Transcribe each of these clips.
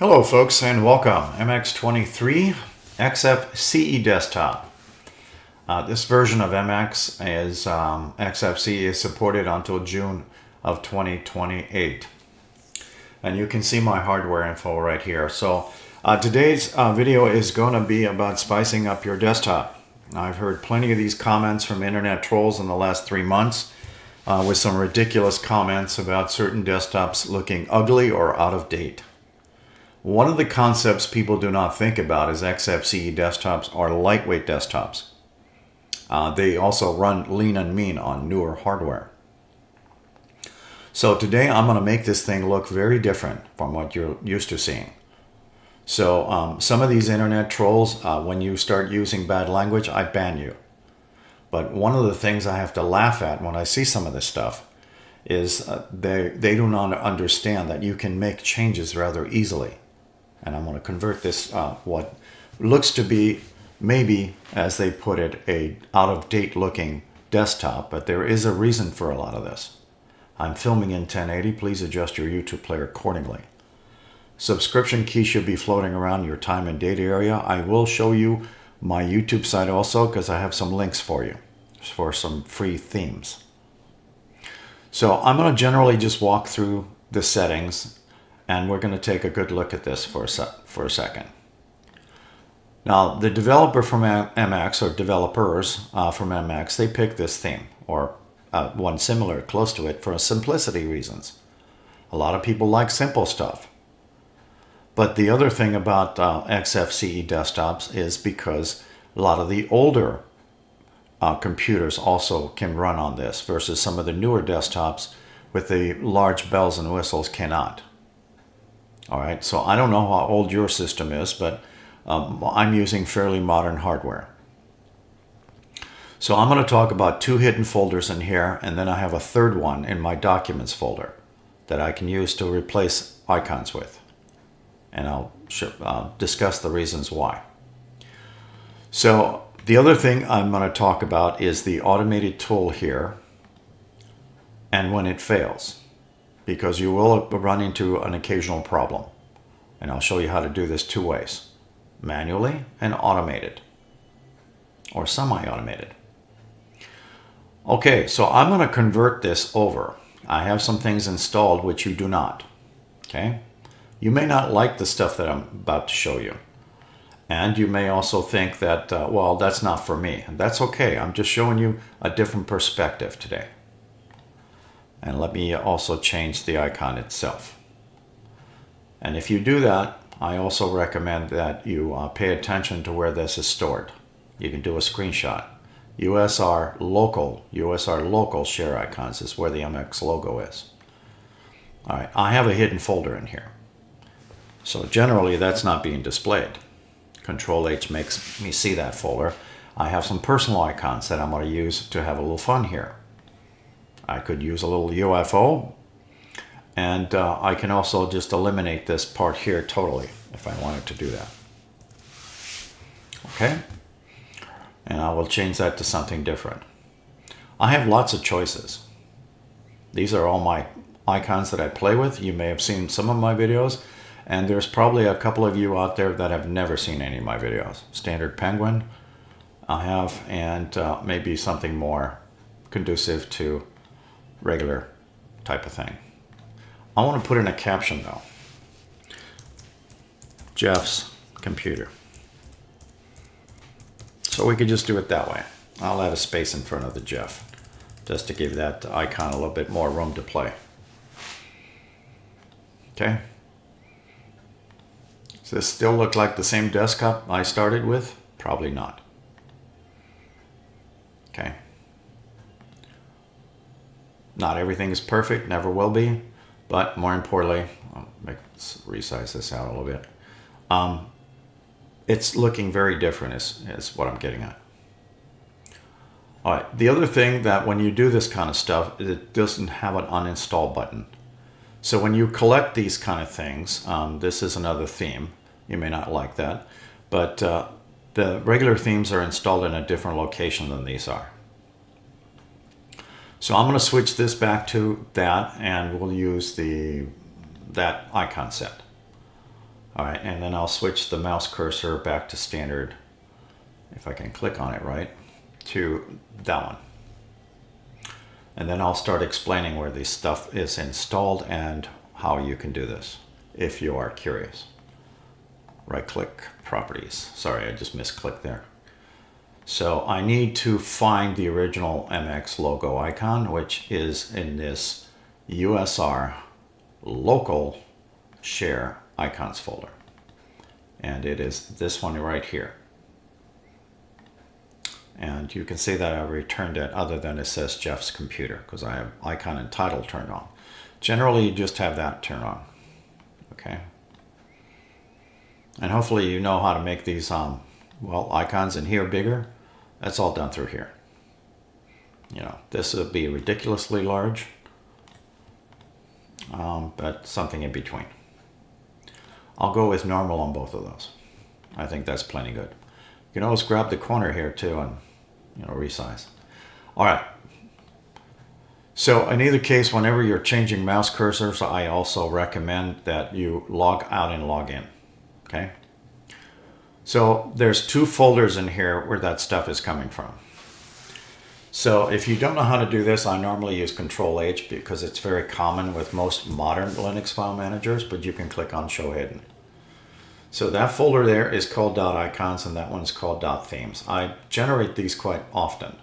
Hello folks and welcome. MX23 Xfce desktop. This version of Xfce is supported until June of 2028. And you can see my hardware info right here. So today's video is going to be about spicing up your desktop. I've heard plenty of these comments from internet trolls in the last 3 months with some ridiculous comments about certain desktops looking ugly or out of date. One of the concepts people do not think about is Xfce desktops are lightweight desktops. They also run lean and mean on newer hardware. So today I'm going to make this thing look very different from what you're used to seeing. So some of these internet trolls, when you start using bad language, I ban you. But one of the things I have to laugh at when I see some of this stuff is they do not understand that you can make changes rather easily. And I'm going to convert this, what looks to be, maybe, as they put it, a out-of-date looking desktop, but there is a reason for a lot of this. I'm filming in 1080. Please adjust your YouTube player accordingly. Subscription key should be floating around your time and date area. I will show you my YouTube site also because I have some links for you for some free themes. So I'm going to generally just walk through the settings, and we're going to take a good look at this for a second. Now, the developer from MX, or developers from MX, they picked this theme, or one similar, close to it, for simplicity reasons. A lot of people like simple stuff. But the other thing about Xfce desktops is because a lot of the older computers also can run on this, versus some of the newer desktops with the large bells and whistles cannot. All right, so I don't know how old your system is, but I'm using fairly modern hardware. So I'm going to talk about 2 hidden folders in here, and then I have a third one in my documents folder that I can use to replace icons with. And I'll discuss the reasons why. So the other thing I'm going to talk about is the automated tool here and when it fails, because you will run into an occasional problem. And I'll show you how to do this 2 ways, manually and automated, or semi-automated. Okay, so I'm going to convert this over. I have some things installed which you do not. Okay, you may not like the stuff that I'm about to show you. And you may also think that, well, that's not for me. And that's okay. I'm just showing you a different perspective today. And let me also change the icon itself. And if you do that, I also recommend that you pay attention to where this is stored. You can do a screenshot. USR local share icons is where the MX logo is. All right, I have a hidden folder in here. So generally that's not being displayed. Control H makes me see that folder. I have some personal icons that I'm going to use to have a little fun here. I could use a little UFO, and I can also just eliminate this part here totally if I wanted to do that. Okay, and I will change that to something different. I have lots of choices. These are all my icons that I play with. You may have seen some of my videos, and there's probably a couple of you out there that have never seen any of my videos. Standard Penguin I have, and maybe something more conducive to regular type of thing. I want to put in a caption though. Jeff's computer. So we could just do it that way. I'll add a space in front of the Jeff, just to give that icon a little bit more room to play. Okay. Does this still look like the same desktop I started with? Probably not. Okay. Not everything is perfect, never will be, but more importantly, let's resize this out a little bit. It's looking very different is what I'm getting at. All right, the other thing that when you do this kind of stuff, it doesn't have an uninstall button. So when you collect these kind of things, this is another theme. You may not like that, but the regular themes are installed in a different location than these are. So I'm going to switch this back to that, and we'll use that icon set. All right, and then I'll switch the mouse cursor back to standard, if I can click on it right, to that one. And then I'll start explaining where this stuff is installed and how you can do this, if you are curious. Right-click, Properties. Sorry, I just misclicked there. So I need to find the original MX logo icon, which is in this USR local share icons folder. And it is this one right here. And you can see that I returned it other than it says Jeff's computer, because I have icon and title turned on. Generally, you just have that turned on. Okay. And hopefully you know how to make these well, icons in here bigger. That's all done through here. You know, this would be ridiculously large, but something in between. I'll go with normal on both of those. I think that's plenty good. You can always grab the corner here too and, you know, resize. All right. So in either case, whenever you're changing mouse cursors, I also recommend that you log out and log in. Okay. So there's two folders in here where that stuff is coming from. So if you don't know how to do this, I normally use Control H because it's very common with most modern Linux file managers, but you can click on Show Hidden. So that folder there is called .icons and that one's called .themes. I generate these quite often,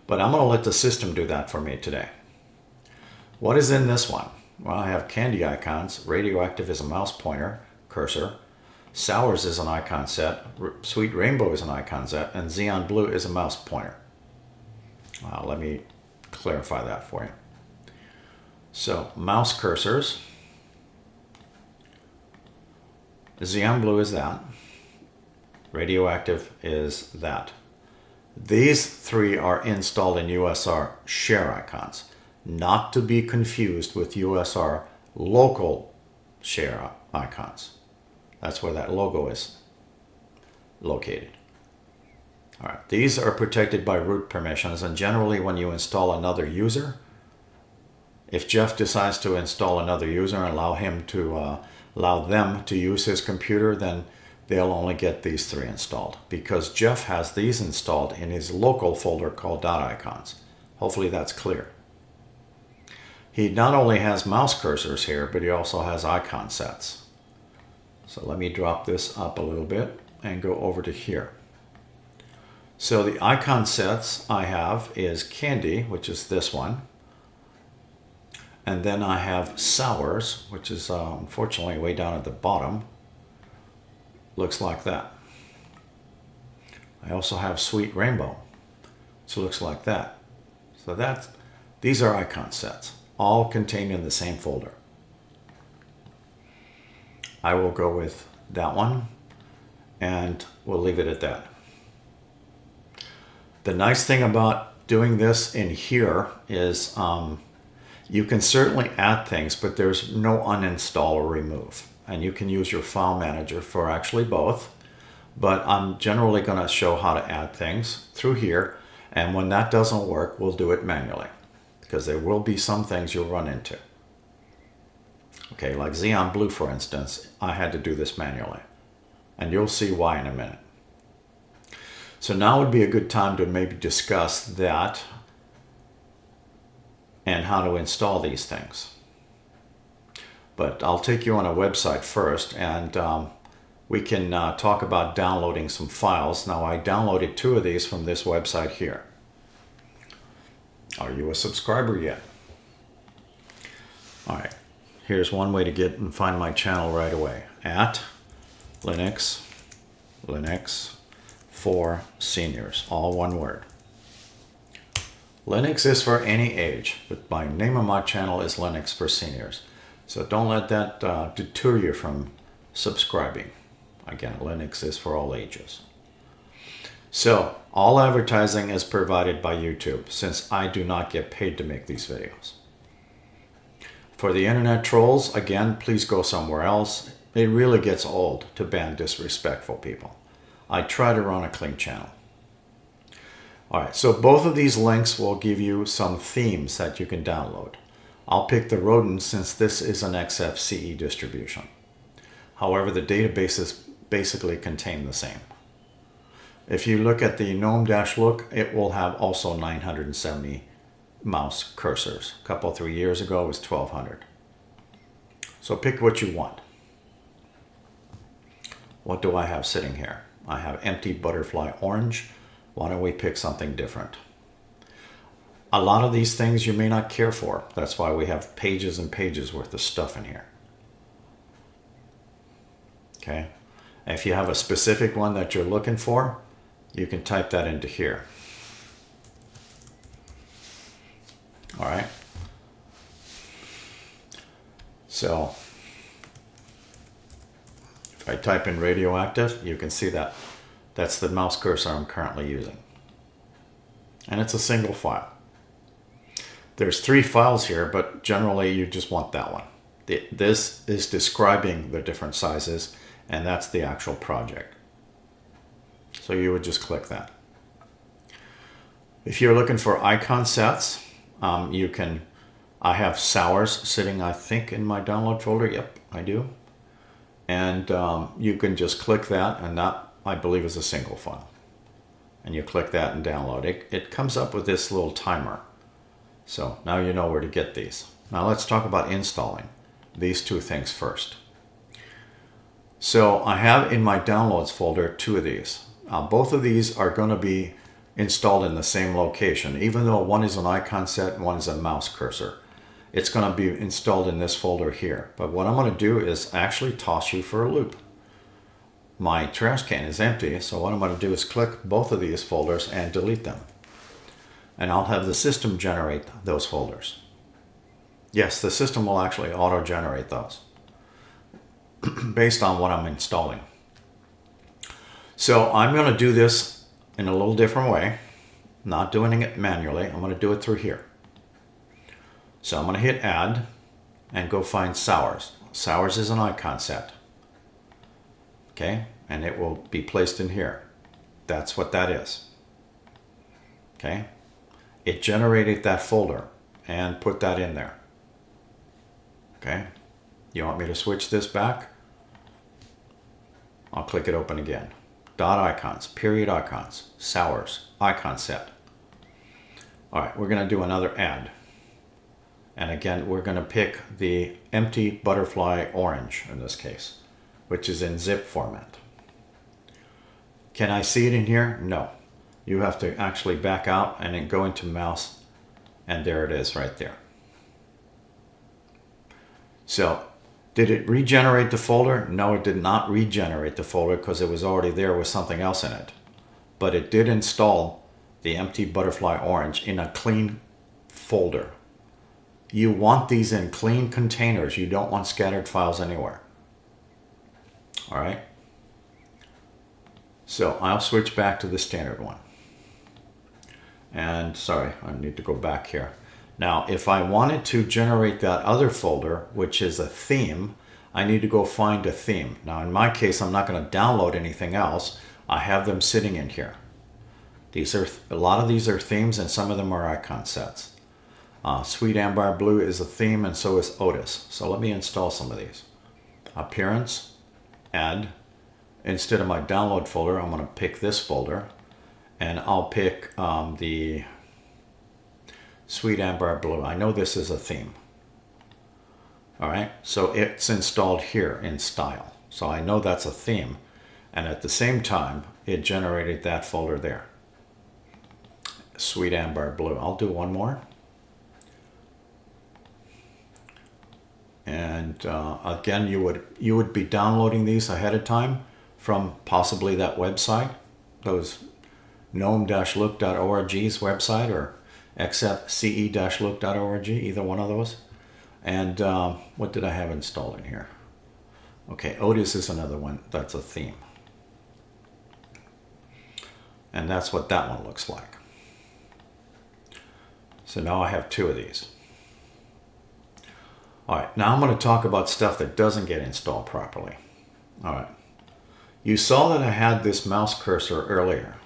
but I'm going to let the system do that for me today. What is in this one? Well, I have candy icons. Radioactive is a mouse pointer, cursor. Sours is an icon set. Sweet Rainbow is an icon set. And Xeon Blue is a mouse pointer. Let me clarify that for you. So mouse cursors. Xeon Blue is that. Radioactive is that. These three are installed in USR share icons, not to be confused with USR local share icons. That's where that logo is located. All right, these are protected by root permissions, and generally when you install another user, if Jeff decides to install another user and allow them to use his computer, then they'll only get these three installed because Jeff has these installed in his local folder called .icons. Hopefully that's clear. He not only has mouse cursors here, but he also has icon sets. So let me drop this up a little bit and go over to here. So the icon sets I have is Candy, which is this one. And then I have Sours, which is unfortunately way down at the bottom. Looks like that. I also have Sweet Rainbow, so it looks like that. So these are icon sets, all contained in the same folder. I will go with that one, and we'll leave it at that. The nice thing about doing this in here is you can certainly add things, but there's no uninstall or remove. And you can use your file manager for actually both. But I'm generally going to show how to add things through here. And when that doesn't work, we'll do it manually, because there will be some things you'll run into. Okay, like Xeon Blue, for instance, I had to do this manually. And you'll see why in a minute. So now would be a good time to maybe discuss that and how to install these things. But I'll take you on a website first, and we can talk about downloading some files. Now, I downloaded 2 of these from this website here. Are you a subscriber yet? All right, here's one way to get and find my channel right away. At Linux for Seniors, all one word. Linux is for any age, but my name of my channel is Linux for Seniors. So don't let that deter you from subscribing. Again, Linux is for all ages. So all advertising is provided by YouTube, since I do not get paid to make these videos. For the internet trolls, again, please go somewhere else. It really gets old to ban disrespectful people. I try to run a clean channel. All right, so both of these links will give you some themes that you can download. I'll pick the rodent since this is an Xfce distribution. However, the databases basically contain the same. If you look at the GNOME-look, it will have also 970 mouse cursors. A couple, 3 years ago, it was 1200. So pick what you want. What do I have sitting here? I have empty butterfly orange. Why don't we pick something different? A lot of these things you may not care for. That's why we have pages and pages worth of stuff in here. Okay. If you have a specific one that you're looking for, you can type that into here. All right. So if I type in radioactive, you can see that that's the mouse cursor I'm currently using. And it's a single file. There's 3 files here, but generally you just want that one. This is describing the different sizes, and that's the actual project. So you would just click that. If you're looking for icon sets, I have sours sitting, I think, in my download folder. Yep, I do. And you can just click that, and that, I believe, is a single file. And you click that and download. It comes up with this little timer. So now you know where to get these. Now let's talk about installing these 2 things first. So I have in my downloads folder 2 of these. Both of these are going to be installed in the same location, even though one is an icon set and one is a mouse cursor. It's going to be installed in this folder here. But what I'm going to do is actually toss you for a loop. My trash can is empty, so what I'm going to do is click both of these folders and delete them. And I'll have the system generate those folders. Yes, the system will actually auto-generate those based on what I'm installing. So I'm going to do this in a little different way, not doing it manually. I'm going to do it through here. So I'm going to hit add and go find sours. Sours is an icon set. Okay, and it will be placed in here. That's what that is. Okay, it generated that folder and put that in there. Okay, you want me to switch this back? I'll click it open again. Dot icons, period icons, sours, icon set. All right, we're going to do another add. And again, we're going to pick the empty butterfly orange in this case, which is in zip format. Can I see it in here? No. You have to actually back out and then go into mouse, and there it is right there. So, did it regenerate the folder? No, it did not regenerate the folder because it was already there with something else in it. But it did install the empty butterfly orange in a clean folder. You want these in clean containers. You don't want scattered files anywhere. All right. So I'll switch back to the standard one. And sorry, I need to go back here. Now, if I wanted to generate that other folder, which is a theme, I need to go find a theme. Now, in my case, I'm not going to download anything else. I have them sitting in here. These are a lot of these are themes, and some of them are icon sets. Sweet Amber Blue is a theme, and so is Otis. So let me install some of these. Appearance, add. Instead of my download folder, I'm going to pick this folder, and I'll pick the Sweet Amber Blue. I know this is a theme. All right, so it's installed here in style. So I know that's a theme, and at the same time, it generated that folder there. Sweet Amber Blue. I'll do one more. And again, you would be downloading these ahead of time from possibly that website, those gnome-look.org's website, or Xfce-look.org, either one of those. And what did I have installed in here? Okay, Otis is another one. That's a theme. And that's what that one looks like. So now I have 2 of these. All right, now I'm going to talk about stuff that doesn't get installed properly. All right. You saw that I had this mouse cursor earlier.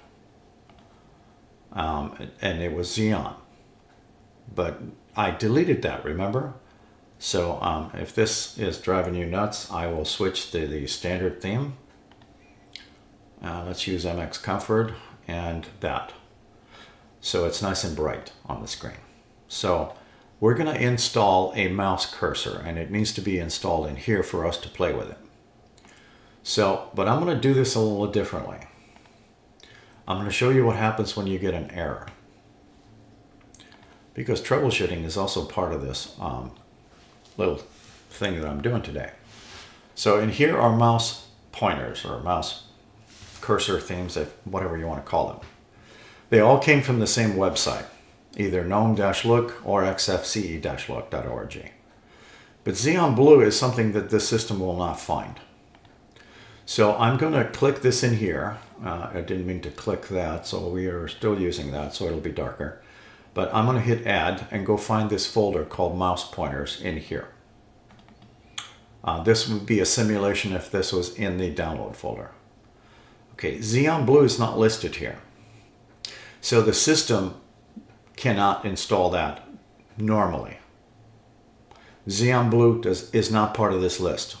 And it was Xeon. But I deleted that, remember? So if this is driving you nuts, I will switch to the standard theme. Let's use MX Comfort and that. So it's nice and bright on the screen. So we're going to install a mouse cursor, and it needs to be installed in here for us to play with it. So, but I'm going to do this a little differently. I'm going to show you what happens when you get an error, because troubleshooting is also part of this little thing that I'm doing today. So in here are mouse pointers or mouse cursor themes, whatever you want to call them. They all came from the same website, either gnome-look or xfce-look.org. But Xeon Blue is something that this system will not find. So I'm going to click this in here. I didn't mean to click that, so we are still using that, so it'll be darker. But I'm going to hit add and go find this folder called mouse pointers in here. This would be a simulation if this was in the download folder. Okay, Xeon Blue is not listed here. So the system cannot install that normally. Xeon Blue is not part of this list.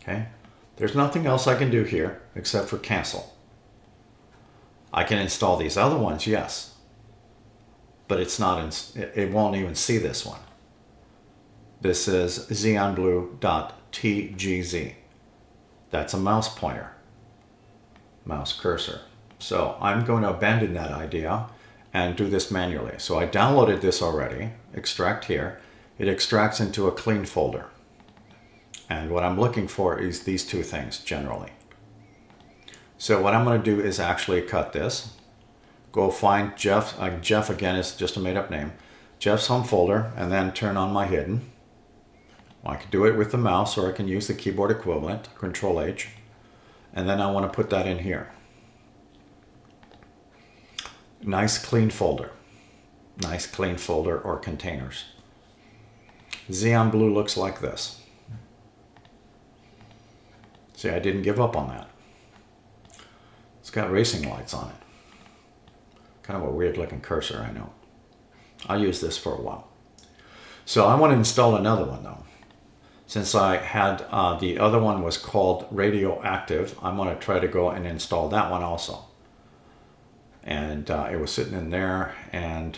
Okay, there's nothing else I can do here except for cancel. I can install these other ones, yes, but it's not. It won't even see this one. This is xeonblue.tgz. That's a mouse pointer, mouse cursor. So I'm going to abandon that idea and do this manually. So I downloaded this already, extract here. It extracts into a clean folder. And what I'm looking for is these two things generally. So what I'm going to do is actually cut this. Go find Jeff. Jeff again is just a made up name. Jeff's home folder, and then turn on my hidden. I can do it with the mouse, or I can use the keyboard equivalent, Control H. And then I want to put that in here. Nice clean folder. Nice clean folder or containers. Xeon Blue looks like this. See, I didn't give up on that. It's got racing lights on it. Kind of a weird looking cursor, I know. I'll use this for a while. So I want to install another one though. Since I had the other one was called Radioactive, I'm going to try to go and install that one also. And it was sitting in there, and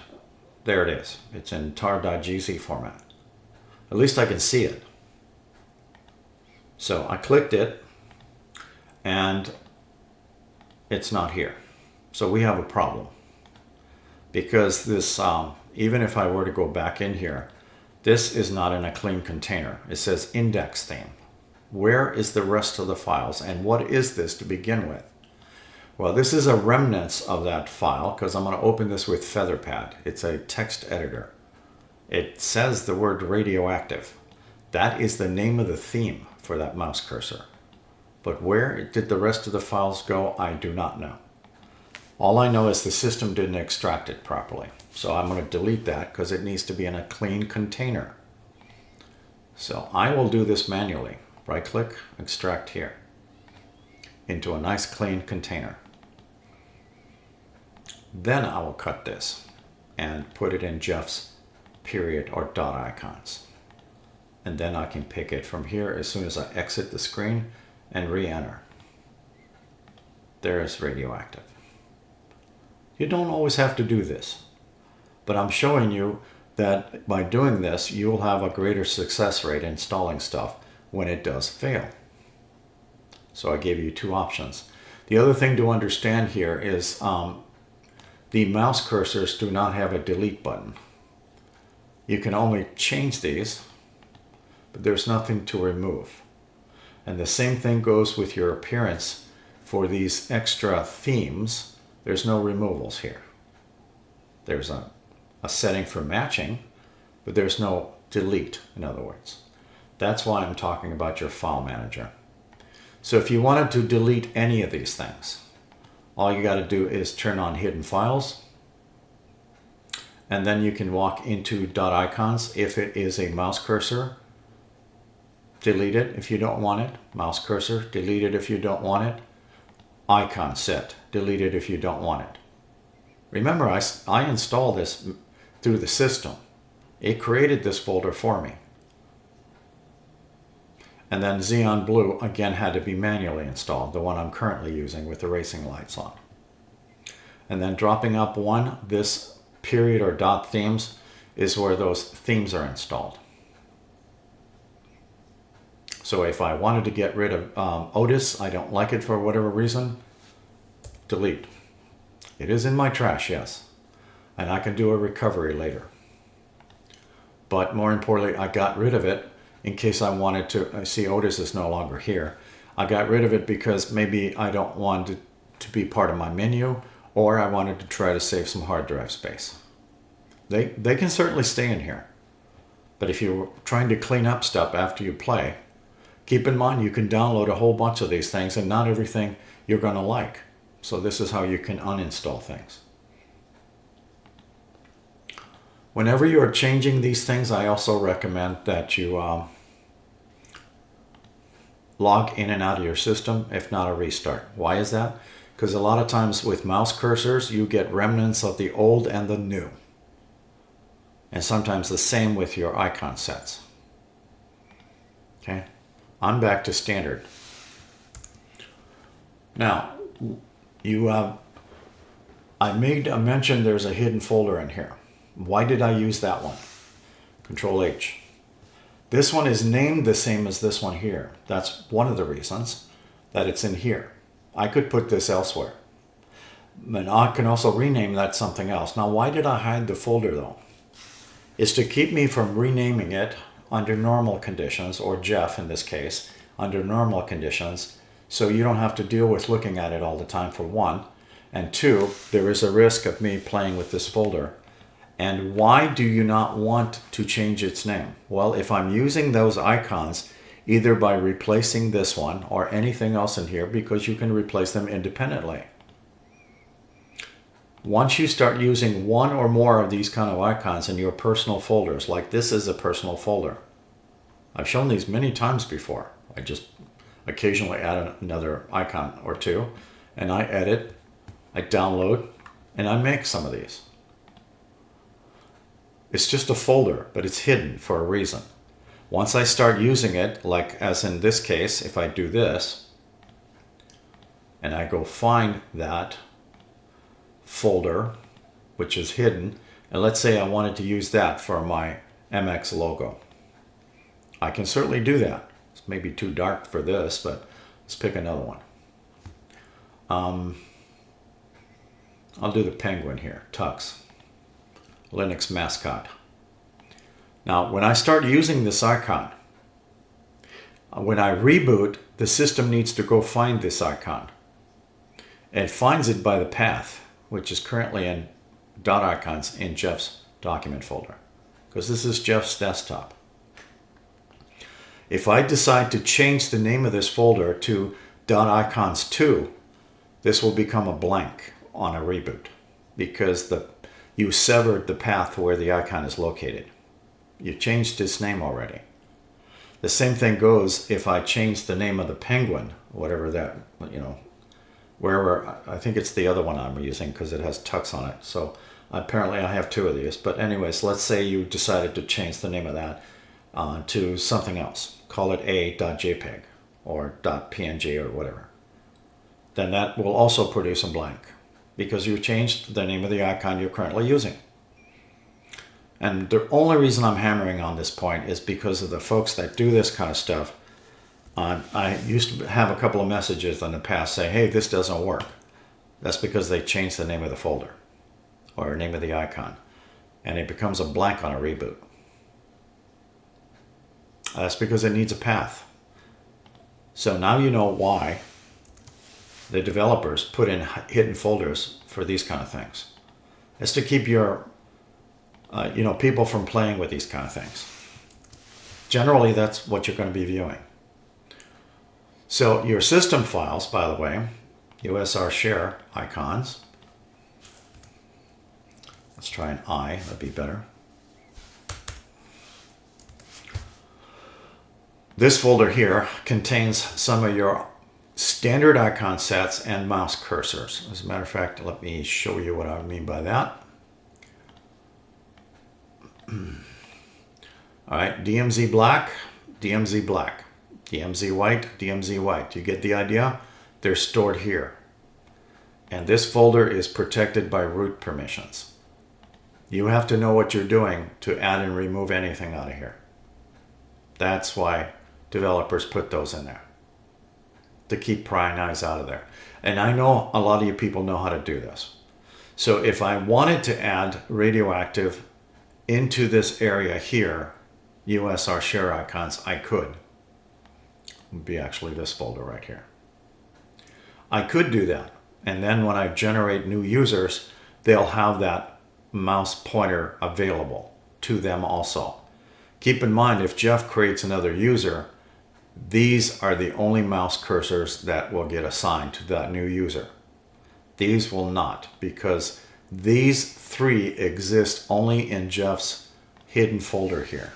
there it is. It's in tar.gz format. At least I can see it. So I clicked it, and it's not here. So we have a problem. Because this, even if I were to go back in here, this is not in a clean container. It says index theme. Where is the rest of the files, and what is this to begin with? Well, this is a remnants of that file, because I'm going to open this with Featherpad. It's a text editor. It says the word radioactive. That is the name of the theme for that mouse cursor. But where did the rest of the files go, I do not know. All I know is the system didn't extract it properly. So I'm going to delete that because it needs to be in a clean container. So I will do this manually. Right click, extract here into a nice clean container. Then I will cut this and put it in Jeff's period or dot icons. And then I can pick it from here as soon as I exit the screen and re-enter. There is radioactive. You don't always have to do this, but I'm showing you that by doing this, you'll have a greater success rate installing stuff when it does fail. So I gave you two options. The other thing to understand here is the mouse cursors do not have a delete button. You can only change these, but there's nothing to remove. And the same thing goes with your appearance for these extra themes. There's no removals here. There's a setting for matching, but there's no delete, in other words. That's why I'm talking about your file manager. So if you wanted to delete any of these things, all you got to do is turn on hidden files, and then you can walk into dot icons. If it is a mouse cursor, delete it if you don't want it. Mouse cursor, delete it if you don't want it. Icon set, delete it if you don't want it. Remember, I installed this through the system. It created this folder for me. And then Xeon Blue, again, had to be manually installed, the one I'm currently using with the racing lights on. And then dropping up one, this period or dot themes is where those themes are installed. So if I wanted to get rid of Otis, I don't like it for whatever reason, delete. It is in my trash, yes. And I can do a recovery later. But more importantly, I got rid of it in case I wanted to. I see Otis is no longer here. I got rid of it because maybe I don't want it to be part of my menu, or I wanted to try to save some hard drive space. They can certainly stay in here. But if you're trying to clean up stuff after you play, keep in mind you can download a whole bunch of these things and not everything you're going to like. So this is how you can uninstall things. Whenever you are changing these things, I also recommend that you log in and out of your system, if not a restart. Why is that? Because a lot of times with mouse cursors, you get remnants of the old and the new. And sometimes the same with your icon sets. Okay, I'm back to standard. Now, I made a mention there's a hidden folder in here. Why did I use that one? Control H. This one is named the same as this one here. That's one of the reasons that it's in here. I could put this elsewhere. And I can also rename that something else. Now, why did I hide the folder though? It's to keep me from renaming it under normal conditions, or Jeff in this case, under normal conditions, so you don't have to deal with looking at it all the time, for one. And two, there is a risk of me playing with this folder. And why do you not want to change its name? Well, if I'm using those icons, either by replacing this one or anything else in here, because you can replace them independently. Once you start using one or more of these kind of icons in your personal folders, like this is a personal folder. I've shown these many times before. I just occasionally add another icon or two, and I edit, I download, and I make some of these. It's just a folder, but it's hidden for a reason. Once I start using it, like as in this case, if I do this, and I go find that folder, which is hidden, and let's say I wanted to use that for my MX logo. I can certainly do that. It's maybe too dark for this, but let's pick another one. I'll do the penguin here, Tux. Linux mascot. Now, when I start using this icon, when I reboot, the system needs to go find this icon. It finds it by the path, which is currently in .icons in Jeff's document folder, because this is Jeff's desktop. If I decide to change the name of this folder to .icons2, this will become a blank on a reboot, because you severed the path where the icon is located. You changed its name already. The same thing goes if I change the name of the penguin, whatever that, wherever, I think it's the other one I'm using because it has Tux on it. So apparently I have two of these. But anyways, let's say you decided to change the name of that to something else. Call it a.jpg or .png or whatever. Then that will also produce a blank, because you changed the name of the icon you're currently using. And the only reason I'm hammering on this point is because of the folks that do this kind of stuff. I used to have a couple of messages in the past say, hey, this doesn't work. That's because they changed the name of the folder or name of the icon, and it becomes a blank on a reboot. That's because it needs a path. So now you know why the developers put in hidden folders for these kind of things. It's to keep your people from playing with these kind of things. Generally, that's what you're going to be viewing. So your system files, by the way, USR share icons. Let's try an I, that'd be better. This folder here contains some of your standard icon sets and mouse cursors. As a matter of fact, let me show you what I mean by that. All right, DMZ black, DMZ black. DMZ white, DMZ white. You get the idea? They're stored here. And this folder is protected by root permissions. You have to know what you're doing to add and remove anything out of here. That's why developers put those in there, to keep prying eyes out of there. And I know a lot of you people know how to do this. So if I wanted to add radioactive into this area here, USR share icons, I could. It would be actually this folder right here. I could do that. And then when I generate new users, they'll have that mouse pointer available to them also. Keep in mind, if Jeff creates another user, these are the only mouse cursors that will get assigned to that new user. These will not, because these three exist only in Jeff's hidden folder here,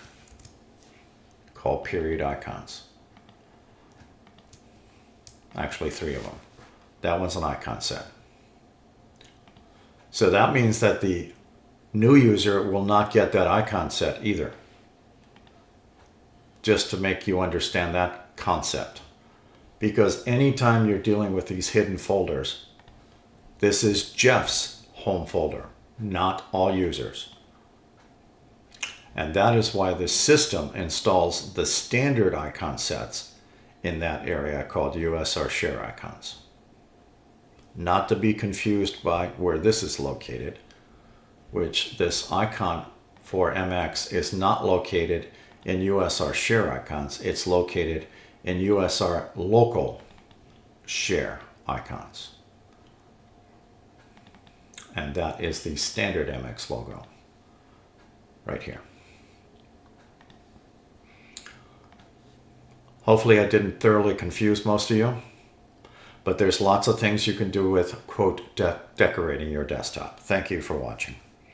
called period icons. Actually, three of them. That one's an icon set. So that means that the new user will not get that icon set either. Just to make you understand that concept. Because anytime you're dealing with these hidden folders, this is Jeff's home folder, not all users. And that is why the system installs the standard icon sets in that area called USR share icons. Not to be confused by where this is located, which this icon for MX is not located in USR share icons. It's located in USR local share icons. And that is the standard MX logo right here. Hopefully I didn't thoroughly confuse most of you, but there's lots of things you can do with, quote, decorating your desktop. Thank you for watching.